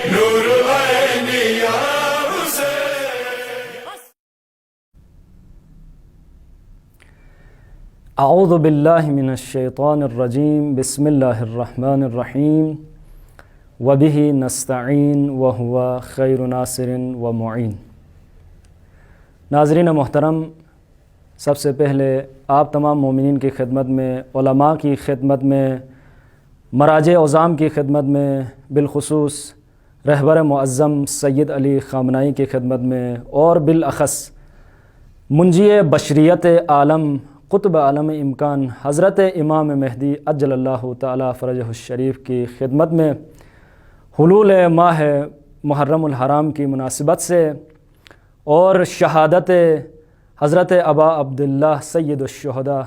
نور عین یا حسین۔ اعوذ باللہ من الشیطان الرجیم، بسم اللہ الرحمن الرحیم، وبہ نستعین وہو خیر ناصر و معین۔ ناظرین محترم، سب سے پہلے آپ تمام مومنین کی خدمت میں، علماء کی خدمت میں، مراجع عظام کی خدمت میں، بالخصوص رہبر معظم سید علی خامنائی کی خدمت میں، اور بالاخص منجی بشریت عالم قطب عالم امکان حضرت امام مہدی عجل اللہ تعالی فرجہ الشریف کی خدمت میں حلول ماہ محرم الحرام کی مناسبت سے اور شہادت حضرت ابا عبداللہ سید الشہداء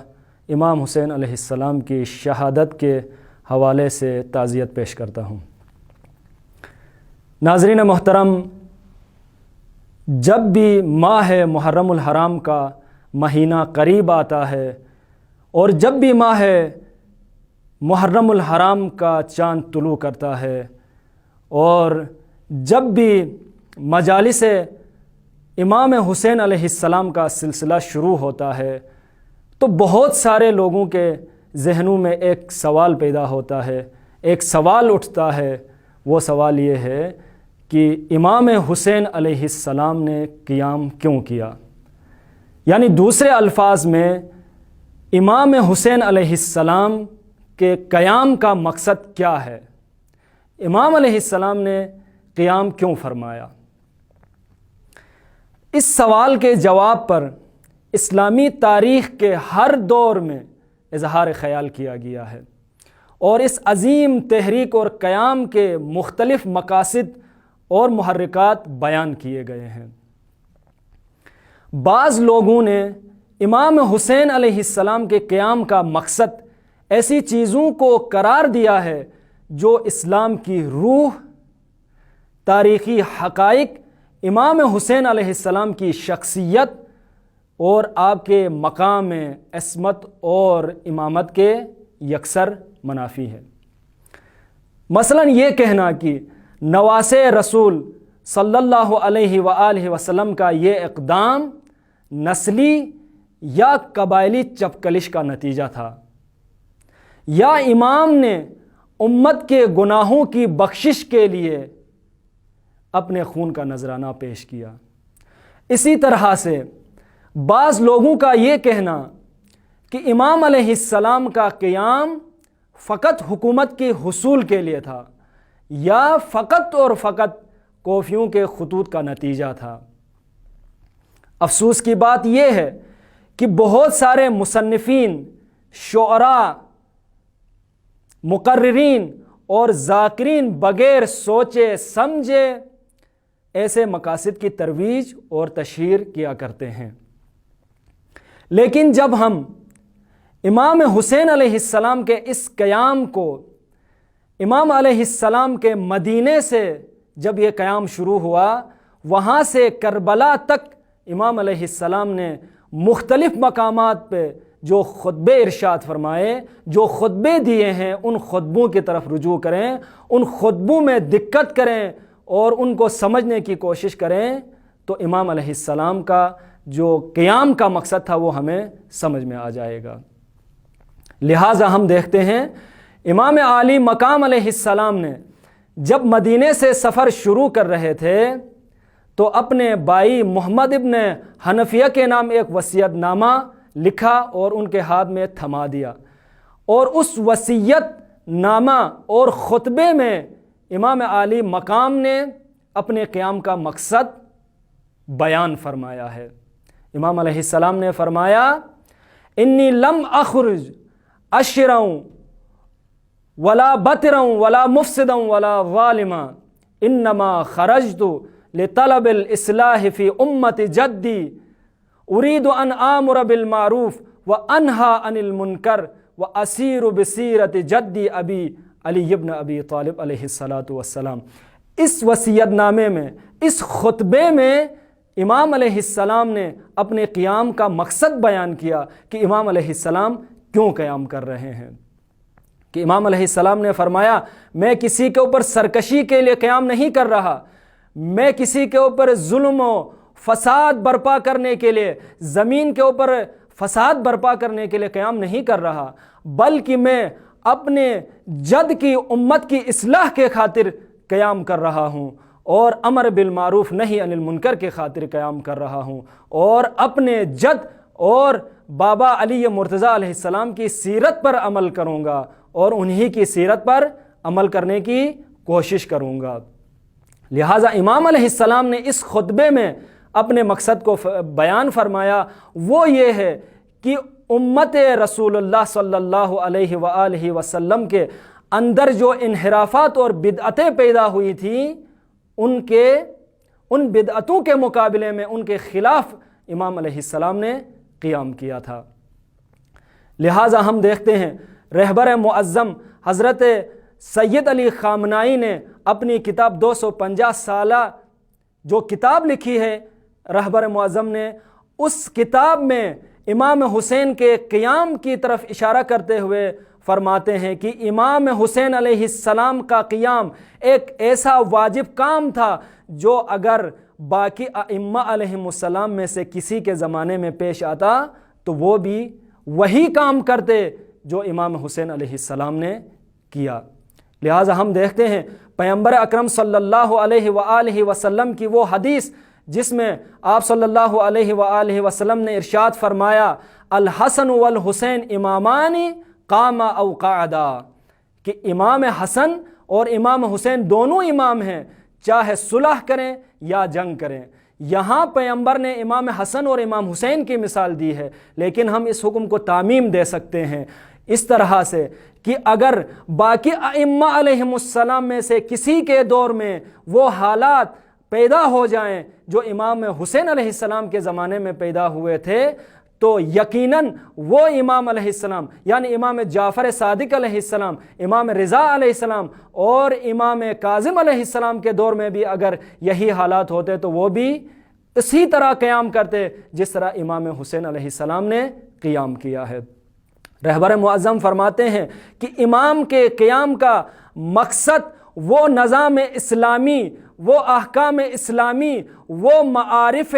امام حسین علیہ السلام کی شہادت کے حوالے سے تعزیت پیش کرتا ہوں۔ ناظرین محترم، جب بھی ماہ محرم الحرام کا مہینہ قریب آتا ہے اور جب بھی ماہ محرم الحرام کا چاند طلوع کرتا ہے اور جب بھی مجالس امام حسین علیہ السلام کا سلسلہ شروع ہوتا ہے تو بہت سارے لوگوں کے ذہنوں میں ایک سوال پیدا ہوتا ہے، ایک سوال اٹھتا ہے۔ وہ سوال یہ ہے کہ امام حسین علیہ السلام نے قیام کیوں کیا؟ یعنی دوسرے الفاظ میں امام حسین علیہ السلام کے قیام کا مقصد کیا ہے؟ امام علیہ السلام نے قیام کیوں فرمایا؟ اس سوال کے جواب پر اسلامی تاریخ کے ہر دور میں اظہار خیال کیا گیا ہے اور اس عظیم تحریک اور قیام کے مختلف مقاصد اور محرکات بیان کیے گئے ہیں۔ بعض لوگوں نے امام حسین علیہ السلام کے قیام کا مقصد ایسی چیزوں کو قرار دیا ہے جو اسلام کی روح، تاریخی حقائق، امام حسین علیہ السلام کی شخصیت اور آپ کے مقام عصمت اور امامت کے یکسر منافی ہے۔ مثلا یہ کہنا کہ نواسے رسول صلی اللہ علیہ وآلہ وسلم کا یہ اقدام نسلی یا قبائلی چپکلش کا نتیجہ تھا، یا امام نے امت کے گناہوں کی بخشش کے لیے اپنے خون کا نذرانہ پیش کیا۔ اسی طرح سے بعض لوگوں کا یہ کہنا کہ امام علیہ السلام کا قیام فقط حکومت کے حصول کے لیے تھا یا فقط اور فقط کوفیوں کے خطوط کا نتیجہ تھا۔ افسوس کی بات یہ ہے کہ بہت سارے مصنفین، شعراء، مقررین اور ذاکرین بغیر سوچے سمجھے ایسے مقاصد کی ترویج اور تشہیر کیا کرتے ہیں، لیکن جب ہم امام حسین علیہ السلام کے اس قیام کو امام علیہ السلام کے مدینے سے جب یہ قیام شروع ہوا، وہاں سے کربلا تک امام علیہ السلام نے مختلف مقامات پہ جو خطبے ارشاد فرمائے، جو خطبے دیے ہیں، ان خطبوں کی طرف رجوع کریں، ان خطبوں میں دقت کریں اور ان کو سمجھنے کی کوشش کریں تو امام علیہ السلام کا جو قیام کا مقصد تھا وہ ہمیں سمجھ میں آ جائے گا۔ لہٰذا ہم دیکھتے ہیں امام عالی مقام علیہ السلام نے جب مدینے سے سفر شروع کر رہے تھے تو اپنے بھائی محمد ابن حنفیہ کے نام ایک وصیت نامہ لکھا اور ان کے ہاتھ میں تھما دیا، اور اس وصیت نامہ اور خطبے میں امام عالی مقام نے اپنے قیام کا مقصد بیان فرمایا ہے۔ امام علیہ السلام نے فرمایا، انی لم اخرج اشرا ولا بطرا ولا مفسدا ولا ظالما انما خرجت لطلب الاصلاح فی امت جدی اريد ان آمر بالمعروف وانہا عن المنکر واسیر بسیرت جدی ابی علی ابن ابی طالب علیہ السلام۔ اس وصیت نامے میں، اس خطبے میں امام علیہ السلام نے اپنے قیام کا مقصد بیان کیا کہ امام علیہ السلام کیوں قیام کر رہے ہیں، کہ امام علیہ السلام نے فرمایا میں کسی کے اوپر سرکشی کے لیے قیام نہیں کر رہا، میں کسی کے اوپر ظلم و فساد برپا کرنے کے لیے، زمین کے اوپر فساد برپا کرنے کے لیے قیام نہیں کر رہا، بلکہ میں اپنے جد کی امت کی اصلاح کے خاطر قیام کر رہا ہوں، اور امر بالمعروف نہی عن المنکر کے خاطر قیام کر رہا ہوں، اور اپنے جد اور بابا علی مرتضیٰ علیہ السلام کی سیرت پر عمل کروں گا، اور انہی کی سیرت پر عمل کرنے کی کوشش کروں گا۔ لہٰذا امام علیہ السلام نے اس خطبے میں اپنے مقصد کو بیان فرمایا، وہ یہ ہے کہ امت رسول اللہ صلی اللہ علیہ وآلہ وسلم کے اندر جو انحرافات اور بدعتیں پیدا ہوئی تھیں، ان بدعتوں کے مقابلے میں ان کے خلاف امام علیہ السلام نے قیام کیا تھا۔ لہٰذا ہم دیکھتے ہیں رہبر معظم حضرت سید علی خامنائی نے اپنی کتاب 250 سالہ جو کتاب لکھی ہے رہبر معظم نے، اس کتاب میں امام حسین کے قیام کی طرف اشارہ کرتے ہوئے فرماتے ہیں کہ امام حسین علیہ السلام کا قیام ایک ایسا واجب کام تھا جو اگر باقی ائمہ علیہم السلام میں سے کسی کے زمانے میں پیش آتا تو وہ بھی وہی کام کرتے جو امام حسین علیہ السلام نے کیا۔ لہٰذا ہم دیکھتے ہیں پیغمبر اکرم صلی اللہ علیہ وآلہ وسلم کی وہ حدیث جس میں آپ صلی اللہ علیہ وآلہ وسلم نے ارشاد فرمایا الحسن والحسین امامان قاما او قعدا، کہ امام حسن اور امام حسین دونوں امام ہیں، چاہے صلح کریں یا جنگ کریں۔ یہاں پیغمبر نے امام حسن اور امام حسین کی مثال دی ہے، لیکن ہم اس حکم کو تعمیم دے سکتے ہیں اس طرح سے کہ اگر باقی ائمہ علیہم السلام میں سے کسی کے دور میں وہ حالات پیدا ہو جائیں جو امام حسین علیہ السلام کے زمانے میں پیدا ہوئے تھے، تو یقیناً وہ امام علیہ السلام یعنی امام جعفر صادق علیہ السلام، امام رضا علیہ السلام اور امام کاظم علیہ السلام کے دور میں بھی اگر یہی حالات ہوتے تو وہ بھی اسی طرح قیام کرتے جس طرح امام حسین علیہ السلام نے قیام کیا ہے۔ رہبر معظم فرماتے ہیں کہ امام کے قیام کا مقصد وہ نظام اسلامی، وہ احکام اسلامی، وہ معارف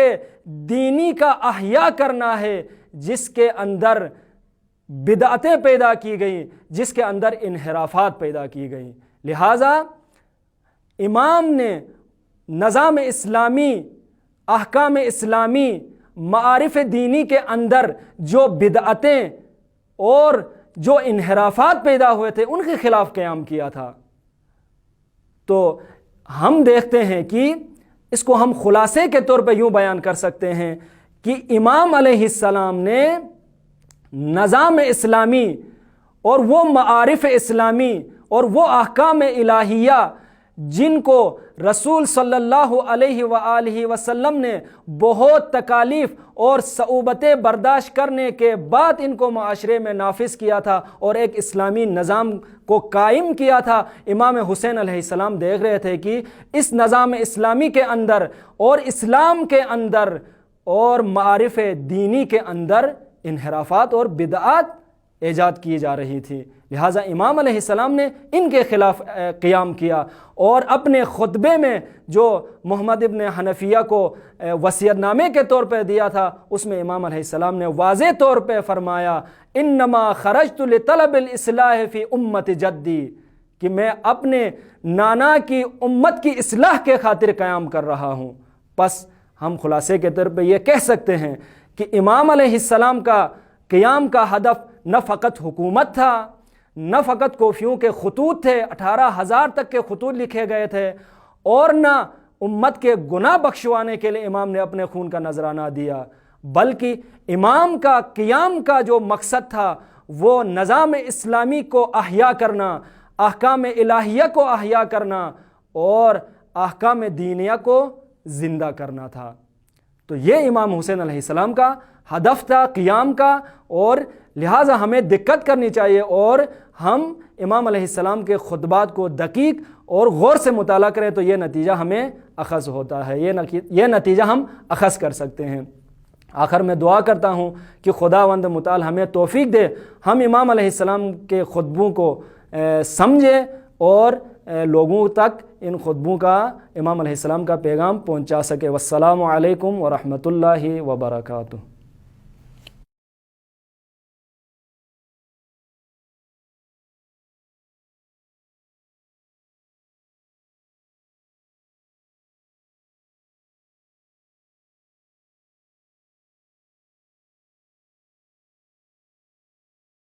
دینی کا احیاء کرنا ہے جس کے اندر بدعتیں پیدا کی گئیں، جس کے اندر انحرافات پیدا کی گئیں۔ لہٰذا امام نے نظام اسلامی، احکام اسلامی، معارف دینی کے اندر جو بدعتیں اور جو انحرافات پیدا ہوئے تھے ان کے خلاف قیام کیا تھا۔ تو ہم دیکھتے ہیں کہ اس کو ہم خلاصے کے طور پہ یوں بیان کر سکتے ہیں کہ امام علیہ السلام نے نظام اسلامی اور وہ معارف اسلامی اور وہ احکام الہیہ جن کو رسول صلی اللہ علیہ وآلہ وسلم نے بہت تکالیف اور صعوبتیں برداشت کرنے کے بعد ان کو معاشرے میں نافذ کیا تھا اور ایک اسلامی نظام کو قائم کیا تھا، امام حسین علیہ السلام دیکھ رہے تھے کہ اس نظام اسلامی کے اندر اور اسلام کے اندر اور معارف دینی کے اندر انحرافات اور بدعات ایجاد کی جا رہی تھی، لہٰذا امام علیہ السلام نے ان کے خلاف قیام کیا، اور اپنے خطبے میں جو محمد ابن حنفیہ کو وصیت نامے کے طور پہ دیا تھا اس میں امام علیہ السلام نے واضح طور پہ فرمایا انما خرجت لطلب الاصلاح فی امت جدی، کہ میں اپنے نانا کی امت کی اصلاح کے خاطر قیام کر رہا ہوں۔ پس ہم خلاصے کے طور پہ یہ کہہ سکتے ہیں کہ امام علیہ السلام کا قیام کا ہدف نہ فقط حکومت تھا، نہ فقط کوفیوں کے خطوط تھے، 18,000 تک کے خطوط لکھے گئے تھے، اور نہ امت کے گناہ بخشوانے کے لیے امام نے اپنے خون کا نذرانہ دیا، بلکہ امام کا قیام کا جو مقصد تھا وہ نظام اسلامی کو احیاء کرنا، احکام الہیہ کو احیاء کرنا اور احکام دینیہ کو زندہ کرنا تھا۔ تو یہ امام حسین علیہ السلام کا ہدف تھا قیام کا، اور لہٰذا ہمیں دقت کرنی چاہیے اور ہم امام علیہ السلام کے خطبات کو دقیق اور غور سے مطالعہ کریں تو یہ نتیجہ ہمیں اخذ ہوتا ہے، یہ نتیجہ ہم اخذ کر سکتے ہیں۔ آخر میں دعا کرتا ہوں کہ خداوند متعال ہمیں توفیق دے، ہم امام علیہ السلام کے خطبوں کو سمجھے اور لوگوں تک ان خطبوں کا، امام علیہ السلام کا پیغام پہنچا سکے۔ والسلام علیکم ورحمۃ اللہ وبرکاتہ۔